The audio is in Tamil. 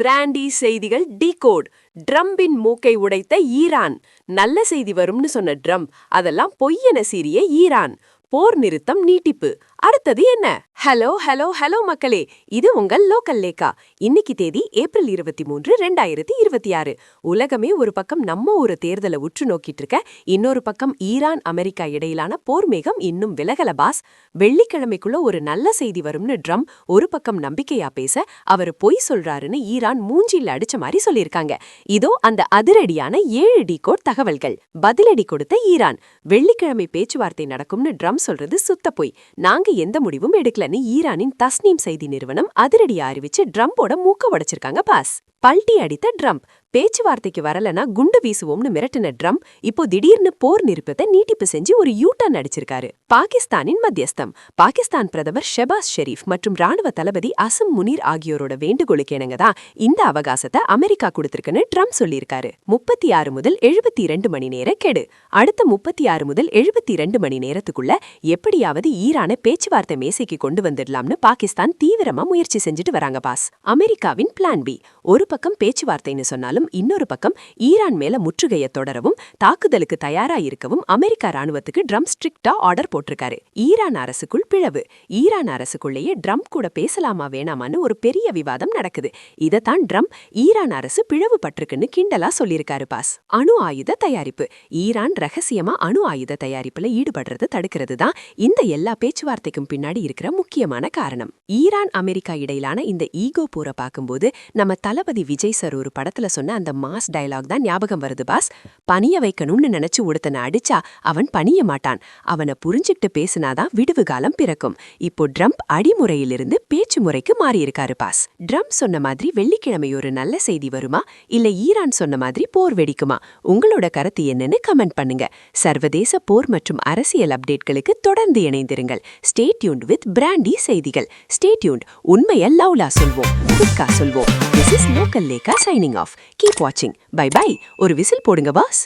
பிராண்டி செய்திகள் டிகோட். ட்ரம்பின் மூக்கை உடைத்த ஈரான். நல்ல செய்தி வரும்னு சொன்ன ட்ரம்ப் அதெல்லாம் பொய்யென சீறிய ஈரான். போர் நிறுத்தம் நீட்டிப்பு. அடுத்தது என்ன? ஹலோ ஹலோ ஹலோ மக்களே, இது உங்கள் லோக்கல் லேக்கா. இன்னைக்கு தேதி ஏப்ரல் 23, 2026. உலகமே ஒரு பக்கம் நம்ம ஒரு தேர்தலை உற்று நோக்கிட்டு இருக்க, இன்னொரு பக்கம் ஈரான் அமெரிக்கா இடையிலான போர் மேகம் இன்னும் விலகல பாஸ். வெள்ளிக்கிழமைக்குள்ள ஒரு நல்ல செய்தி வரும்னு ட்ரம்ப் ஒரு பக்கம் நம்பிக்கையா பேச, அவர் பொய் சொல்றாருன்னு ஈரான் மூஞ்சில அடிச்ச மாதிரி சொல்லியிருக்காங்க. இதோ அந்த அதிரடியான 7 டிகோட் தகவல்கள். பதிலடி கொடுத்த ஈரான். வெள்ளிக்கிழமை பேச்சுவார்த்தை நடக்கும்னு ட்ரம்ப் சொல்றது சுத்த பொய். நாங்க எந்த முடிவும் எடுக்கலன்னு ஈரானின் தஸ்னீம் செய்தி நிறுவனம் அதிரடியா அறிவிச்சு ட்ரம்போட மூக்க உடைச்சிருக்காங்க பாஸ். பல்டி அடித்த ட்ரம்ப். பேச்சுவார்த்தைக்கு வரலனா குண்டு வீசுவோம்னு மிரட்டின ட்ரம்ப் இப்போ திடீர்னு போர் நிறுத்தத்தை நீட்டிப்பு செஞ்சு ஒரு யூட்டர்ன் அடிச்சிருக்காரு. பாகிஸ்தானின் மத்தியஸ்தம். பாகிஸ்தான் பிரதமர் ஷெபாஸ் ஷெரீப் மற்றும் ராணுவ தளபதி அசம் முனீர் ஆகியோரோட வேண்டுகோளுக்கு இணங்கதான் இந்த அவகாசத்தை அமெரிக்கா கொடுத்திருக்குன்னு ட்ரம்ப் சொல்லியிருக்காரு. 36 முதல் 72 மணி நேர கெடு. அடுத்த 36 முதல் 72 மணி நேரத்துக்குள்ள எப்படியாவது ஈரானை பேச்சுவார்த்தை மேசைக்கு கொண்டு வந்துடலாம்னு பாகிஸ்தான் தீவிரமா முயற்சி செஞ்சுட்டு வராங்க பாஸ். அமெரிக்காவின் பிளான் பி. ஒரு பக்கம் பேச்சுவார்த்தைன்னு சொன்னாலும் இன்னொரு பக்கம் ஈரான் மேல முற்றுகையை தொடரவும் தாக்குதலுக்கு தயாரா இருக்கவும் அமெரிக்கா ராணுவத்துக்கு ட்ரம்ப் ஸ்ட்ரிக்டா ஆர்டர் போட்டிருக்காரு. ஈரான் அரசுக்குள் பிளவு. ஈரான் அரசுக்குள்ளேயே ட்ரம்ப் கூட பேசலாமா வேணாமான்னு ஒரு பெரிய விவாதம் நடக்குது. இதத்தான் ட்ரம்ப் ஈரான் அரசு பிளவு பட்டிருக்குன்னு கிண்டலா சொல்லியிருக்காரு பாஸ். அணு ஆயுத தயாரிப்பு. ஈரான் ரகசியமா அணு ஆயுத தயாரிப்புல ஈடுபடுறது தடுக்கிறது தான் இந்த எல்லா பேச்சுவார்த்தைக்கும் பின்னாடி இருக்கிற முக்கியமான காரணம். ஈரான் அமெரிக்கா இடையிலான இந்த ஈகோ போரை பார்க்கும்போது நம்ம தளபதி விஜய் சார் ஒரு படத்துல சொன்ன அந்த மாஸ் டயலாக் தான் ஞாபகம் வருது பாஸ். பணிய வைக்கணும்னு நினைச்சு ஒருத்தனை அடிச்சா அவன் பணிய மாட்டான். அவனை புரிஞ்சுக்கிட்டு பேசினாதான் விடுவு காலம் பிறக்கும். இப்போ ட்ரம்ப் அடிமுறையிலிருந்து பேச்சு முறைக்கு மாறியிருக்காரு பாஸ். ட்ரம்ப் சொன்ன மாதிரி வெள்ளிக்கிழமை ஒரு நல்ல செய்தி வருமா, இல்ல ஈரான் சொன்ன மாதிரி போர் வெடிக்குமா? உங்களோட கருத்து என்னன்னு கமெண்ட் பண்ணுங்க. சர்வதேச போர் மற்றும் அரசியல் அப்டேட்களுக்கு தொடர்ந்து இணைந்திருங்கள். ஸ்டே டியூன்ட் வித் பிராண்டி செய்திகள். Stay tuned. உண்மையை லவ்லா சொல்வோம், குயிக்கா சொல்வோம். This is Local Leka signing off. Keep watching. Bye bye. ஒரு விசில் போடுங்க பாஸ்.